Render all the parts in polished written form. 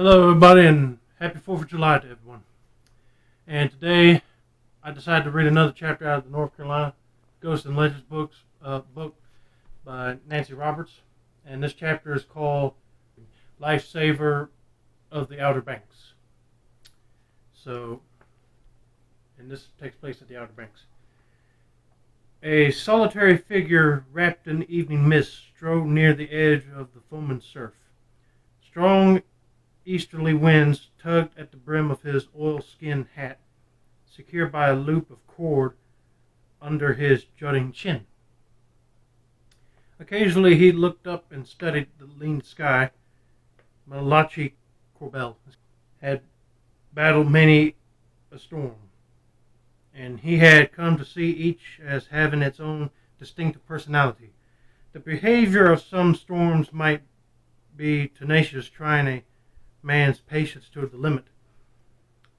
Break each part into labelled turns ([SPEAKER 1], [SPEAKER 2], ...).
[SPEAKER 1] Hello everybody and happy 4th of July to everyone. And today I decided to read another chapter out of the North Carolina Ghosts and Legends book by Nancy Roberts. And this chapter is called Lifesaver of the Outer Banks. And this takes place at the Outer Banks. A solitary figure wrapped in evening mist strode near the edge of the foaming surf. Strong easterly winds tugged at the brim of his oilskin hat, secured by a loop of cord under his jutting chin. Occasionally he looked up and studied the lean sky. Malachi Corbell had battled many a storm, and he had come to see each as having its own distinctive personality. The behavior of some storms might be tenacious, trying a man's patience to the limit.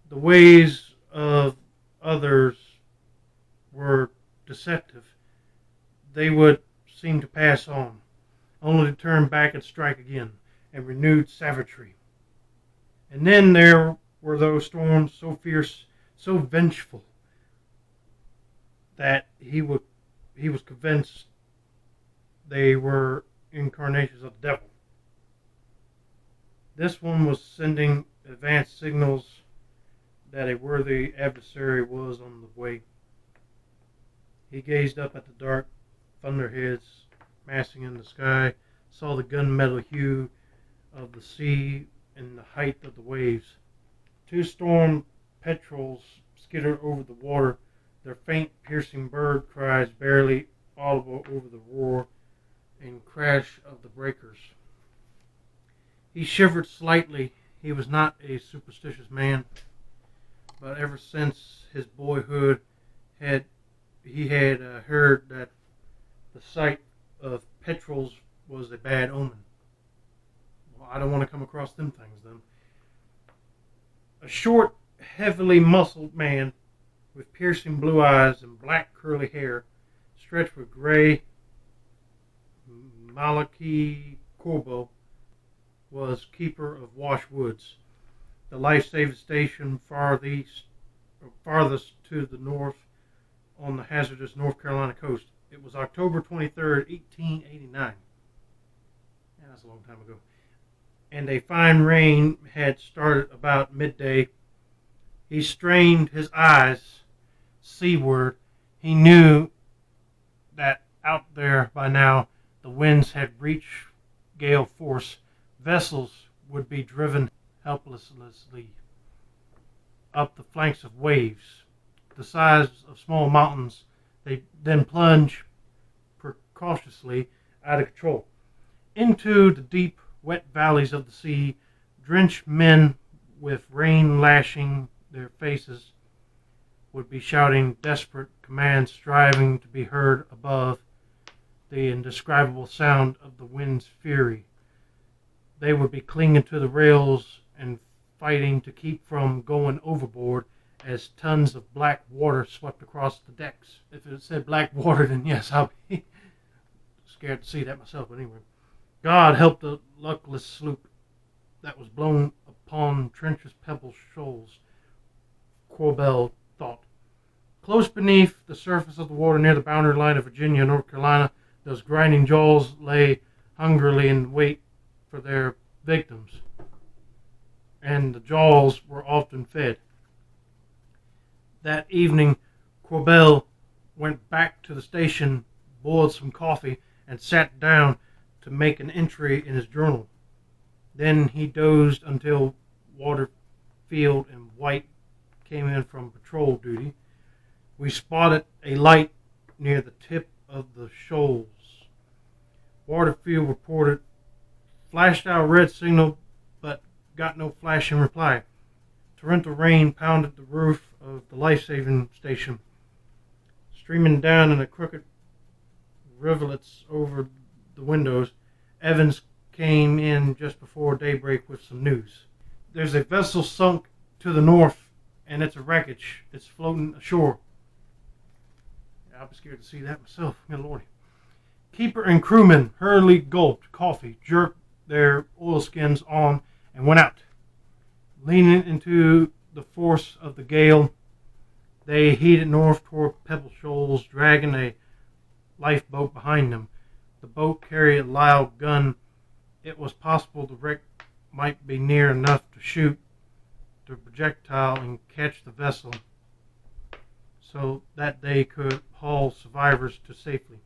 [SPEAKER 1] The ways of others were deceptive. They would seem to pass on, only to turn back and strike again, in renewed savagery. And then there were those storms so fierce, so vengeful, that he was convinced they were incarnations of the devil. This one was sending advanced signals that a worthy adversary was on the way. He gazed up at the dark thunderheads massing in the sky, saw the gunmetal hue of the sea and the height of the waves. Two storm petrels skittered over the water, their faint, piercing bird cries barely audible over the roar and crash of the breakers. He shivered slightly. He was not a superstitious man, but ever since his boyhood he had heard that the sight of petrels was a bad omen. Well, I don't want to come across them things then. A short, heavily muscled man with piercing blue eyes and black curly hair, stretched with gray, Malachi Corbo, was keeper of Wash Woods, the Lifesaver station farthest to the north on the hazardous North Carolina coast. It was October 23rd, 1889. Yeah, that's a long time ago. And a fine rain had started about midday. He strained his eyes seaward. He knew that out there by now the winds had reached gale force. Vessels would be driven helplessly up the flanks of waves, the size of small mountains. They then plunge precautiously out of control into the deep, wet valleys of the sea. Drenched men with rain lashing their faces would be shouting desperate commands, striving to be heard above the indescribable sound of the wind's fury. They would be clinging to the rails and fighting to keep from going overboard as tons of black water swept across the decks. If it said black water, then yes, I'll be scared to see that myself. But anyway, God help the luckless sloop that was blown upon treacherous pebble shoals, Corbell thought. Close beneath the surface of the water near the boundary line of Virginia and North Carolina, those grinding jaws lay hungrily in wait for their victims, and the jaws were often fed. That evening, Corbell went back to the station, boiled some coffee, and sat down to make an entry in his journal. Then he dozed until Waterfield and White came in from patrol duty. We spotted a light near the tip of the shoals. Waterfield reported, flashed out a red signal, but got no flash in reply. Torrential rain pounded the roof of the life-saving station, streaming down in a crooked rivulets over the windows. Evans came in just before daybreak with some news. There's a vessel sunk to the north, and it's a wreckage. It's floating ashore. I'll be scared to see that myself. Good Lordy. Keeper and crewmen hurriedly gulped coffee, jerked their oilskins on, and went out. Leaning into the force of the gale, they headed north toward Pebble Shoals, dragging a lifeboat behind them. The boat carried a Loud gun. It was possible the wreck might be near enough to shoot the projectile and catch the vessel so that they could haul survivors to safety.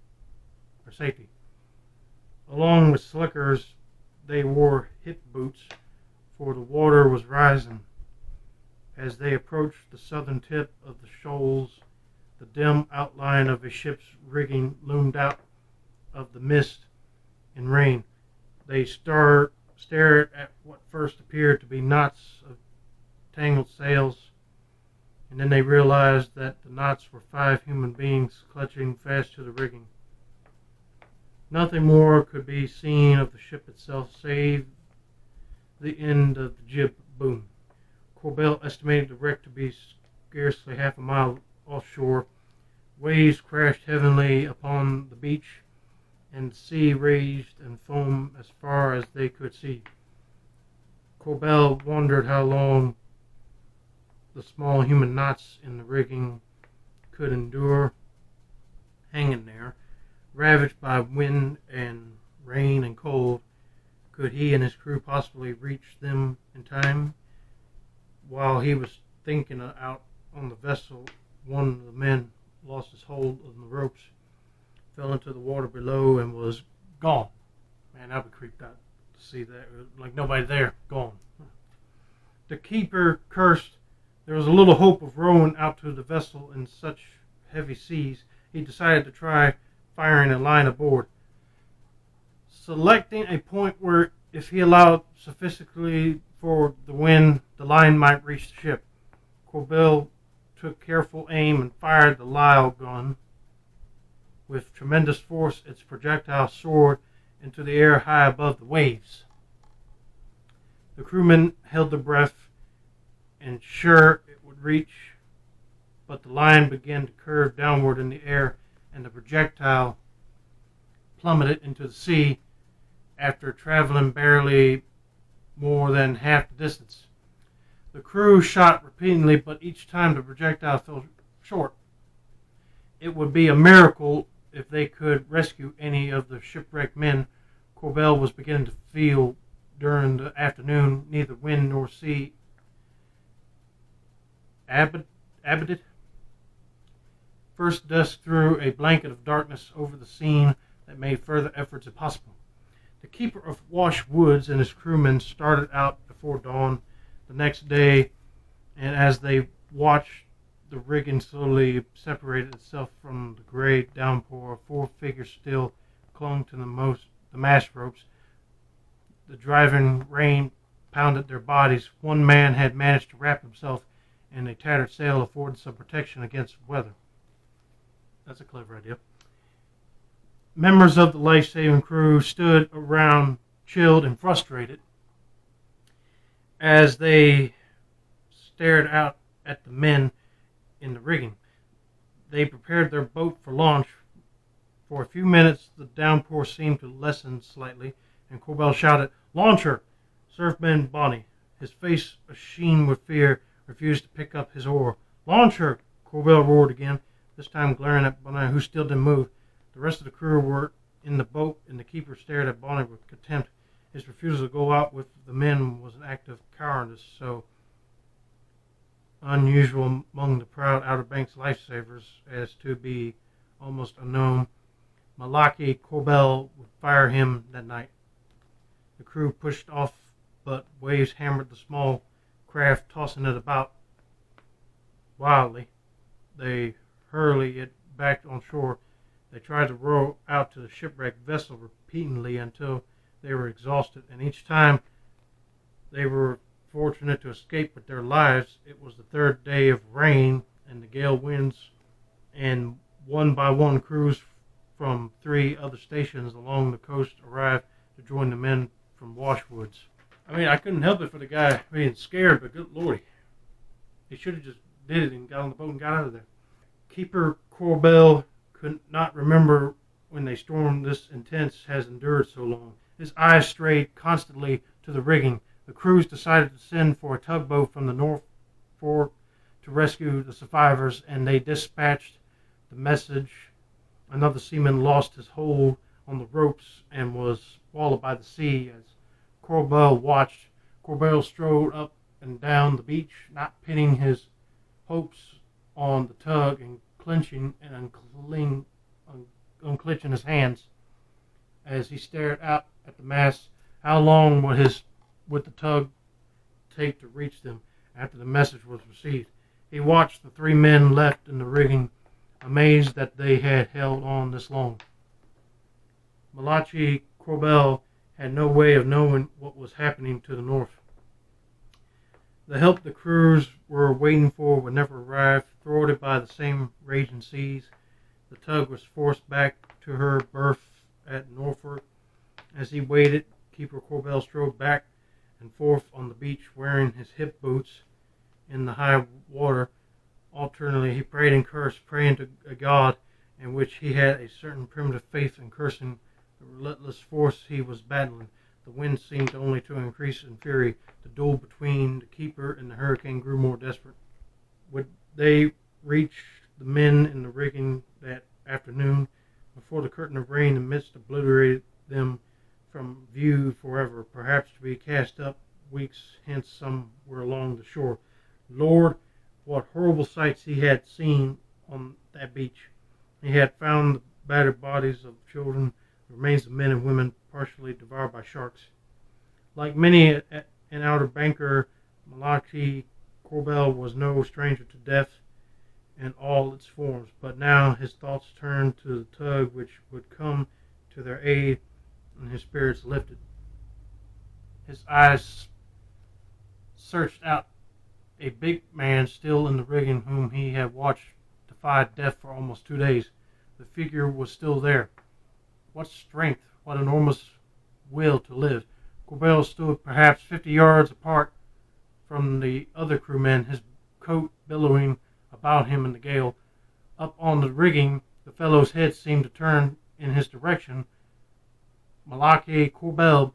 [SPEAKER 1] Along with slickers, they wore hip boots, for the water was rising. As they approached the southern tip of the shoals, the dim outline of a ship's rigging loomed out of the mist and rain. They stared at what first appeared to be knots of tangled sails, and then they realized that the knots were 5 human beings clutching fast to the rigging. Nothing more could be seen of the ship itself save the end of the jib boom. Corbell estimated the wreck to be scarcely half a mile offshore. Waves crashed heavily upon the beach, and the sea raged and foamed as far as they could see. Corbell wondered how long the small human knots in the rigging could endure hanging there, ravaged by wind and rain and cold. Could he and his crew possibly reach them in time? While he was thinking out on the vessel, one of the men lost his hold of the ropes, fell into the water below, and was gone. Man, I'd be creeped out to see that. Like nobody there, gone. The keeper cursed. There was a little hope of rowing out to the vessel in such heavy seas. He decided to try firing a line aboard, selecting a point where, if he allowed sufficiently for the wind, the line might reach the ship. Corbell took careful aim and fired the Loud gun. With tremendous force, its projectile soared into the air high above the waves. The crewmen held their breath and sure it would reach, but the line began to curve downward in the air, and the projectile plummeted into the sea after traveling barely more than half the distance. The crew shot repeatedly, but each time the projectile fell short. It would be a miracle if they could rescue any of the shipwrecked men. Corbell was beginning to feel during the afternoon neither wind nor sea abated. First dusk threw a blanket of darkness over the scene that made further efforts impossible. The keeper of Wash Woods and his crewmen started out before dawn the next day, and as they watched the rigging slowly separated itself from the gray downpour, 4 figures still clung to the mast ropes. The driving rain pounded their bodies. One man had managed to wrap himself in a tattered sail, affording some protection against weather. That's a clever idea. Members of the life-saving crew stood around, chilled and frustrated, as they stared out at the men in the rigging. They prepared their boat for launch. For a few minutes, the downpour seemed to lessen slightly, and Corbell shouted, "Launch her!" Surfman Bonnie, his face asheen with fear, refused to pick up his oar. "Launch her!" Corbell roared again, this time glaring at Bonnie, who still didn't move. The rest of the crew were in the boat, and the keeper stared at Bonnie with contempt. His refusal to go out with the men was an act of cowardice, so unusual among the proud Outer Banks lifesavers as to be almost unknown. Malachi Corbell would fire him that night. The crew pushed off, but waves hammered the small craft, tossing it about wildly. They hurled it back on shore. They tried to row out to the shipwrecked vessel repeatedly until they were exhausted, and each time they were fortunate to escape with their lives. It was the 3rd day of rain and the gale winds, and one by one crews from 3 other stations along the coast arrived to join the men from Washwoods. I mean, I couldn't help it for the guy being scared, but good lordy, he should have just did it and got on the boat and got out of there. Keeper Corbell could not remember when a storm this intense has endured so long. His eyes strayed constantly to the rigging. The crews decided to send for a tugboat from the North Fork to rescue the survivors, and they dispatched the message. Another seaman lost his hold on the ropes and was swallowed by the sea. As Corbell watched, Corbell strode up and down the beach, not pinning his hopes on the tug and clenching and unclenching his hands as he stared out at the mast. How long would the tug take to reach them after the message was received? He watched the three men left in the rigging, amazed that they had held on this long. Malachi Corbell had no way of knowing what was happening to the north. The help the crews were waiting for would never arrive. Thwarted by the same raging seas, the tug was forced back to her berth at Norfolk. As he waited, Keeper Corbell strode back and forth on the beach, wearing his hip boots in the high water. Alternately, he prayed and cursed, praying to a God in which he had a certain primitive faith, and cursing the relentless force he was battling. The wind seemed only to increase in fury. The duel between the keeper and the hurricane grew more desperate. Would they reach the men in the rigging that afternoon before the curtain of rain in the midst obliterated them from view forever, perhaps to be cast up weeks hence somewhere along the shore? Lord, what horrible sights he had seen on that beach! He had found the battered bodies of children, the remains of men and women partially devoured by sharks. Like many an Outer Banker, Malachi Corbell was no stranger to death in all its forms, but now his thoughts turned to the tug which would come to their aid, and his spirits lifted. His eyes searched out a big man still in the rigging whom he had watched defy death for almost 2 days. The figure was still there. What strength, what enormous will to live. Corbell stood perhaps 50 yards apart from the other crewmen, his coat billowing about him in the gale. Up on the rigging, the fellow's head seemed to turn in his direction. Malachi Corbell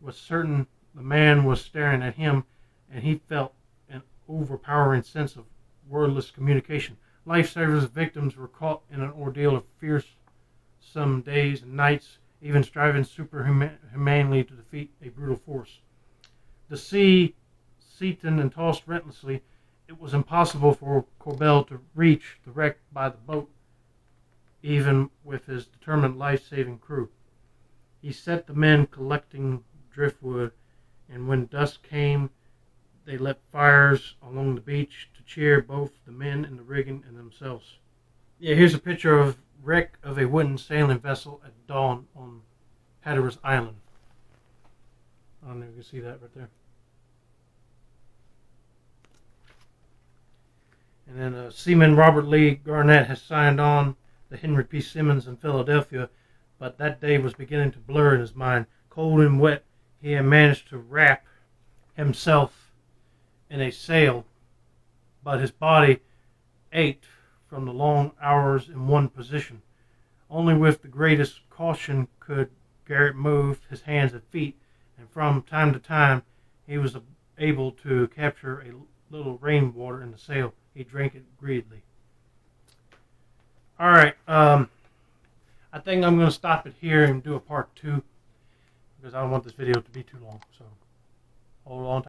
[SPEAKER 1] was certain the man was staring at him, and he felt an overpowering sense of wordless communication. Lifesaver's victims were caught in an ordeal of fearsome days and nights, even striving superhumanly to defeat a brutal force. The sea seethed and tossed relentlessly. It was impossible for Corbell to reach the wreck by the boat, even with his determined life-saving crew. He set the men collecting driftwood, and when dusk came, they lit fires along the beach to cheer both the men in the rigging and themselves. Yeah, here's a picture of wreck of a wooden sailing vessel at dawn on Hatteras Island. I don't know if you can see that right there. And then Seaman Robert Lee Garnett has signed on the Henry P. Simmons in Philadelphia, but that day was beginning to blur in his mind. Cold and wet, he had managed to wrap himself in a sail, but his body ached from the long hours in one position. Only with the greatest caution could Garrett move his hands and feet, and from time to time he was able to capture a little rainwater in the sail. He drank it greedily. Alright, I think I'm going to stop it here and do a part 2, because I don't want this video to be too long. So hold on.